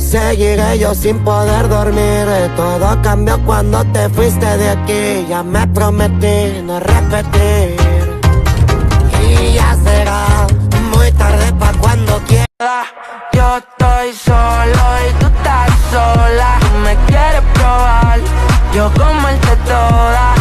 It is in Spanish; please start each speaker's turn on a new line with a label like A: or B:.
A: Seguiré yo sin poder dormir. Todo cambió cuando te fuiste de aquí. Ya me prometí no repetir. Y ya será muy tarde pa' cuando quiera.
B: Yo estoy solo y tú estás sola. Tú me quieres probar, yo comerte toda.